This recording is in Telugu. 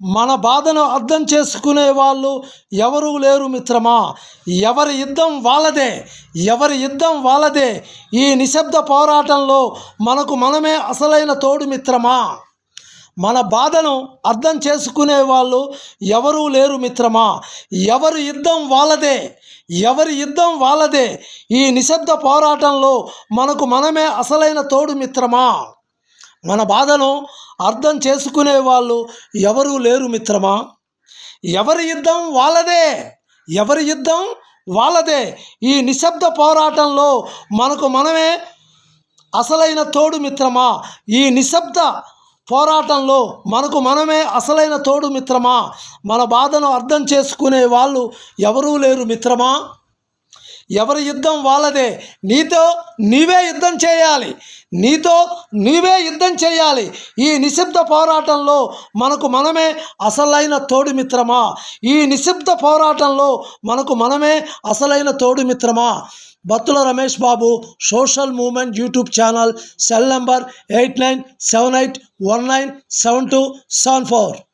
మన బాధను అర్థం చేసుకునే వాళ్ళు ఎవరూ లేరు మిత్రమా. ఎవరి యుద్ధం వాళ్ళదే, ఎవరి యుద్ధం వాళ్ళదే. ఈ నిశ్శబ్ద పోరాటంలో మనకు మనమే అసలైన తోడు మిత్రమా. మన బాధను అర్థం చేసుకునే వాళ్ళు ఎవరూ లేరు మిత్రమా. ఎవరి యుద్ధం వాళ్ళదే, ఎవరి యుద్ధం వాళ్ళదే. ఈ నిశ్శబ్ద పోరాటంలో మనకు మనమే అసలైన తోడు మిత్రమా. మన బాధను అర్థం చేసుకునే వాళ్ళు ఎవరూ లేరు మిత్రమా. ఎవరి యుద్ధం వాళ్ళదే, ఎవరి యుద్ధం వాళ్ళదే. ఈ నిశ్శబ్ద పోరాటంలో మనకు మనమే అసలైన తోడు మిత్రమా. ఈ నిశ్శబ్ద పోరాటంలో మనకు మనమే అసలైన తోడు మిత్రమా. మన బాధను అర్థం చేసుకునే వాళ్ళు ఎవరూ లేరు మిత్రమా. ఎవరి యుద్ధం వాళ్ళదే. నీతో నీవే యుద్ధం చేయాలి, నీతో నీవే యుద్ధం చేయాలి. ఈ నిశ్శబ్ద పోరాటంలో మనకు మనమే అసలైన తోడు మిత్రమా. ఈ నిశ్శబ్ద పోరాటంలో మనకు మనమే అసలైన తోడు మిత్రమా. Battula Ramesh Babu social movement YouTube channel. Cell number 8978197274.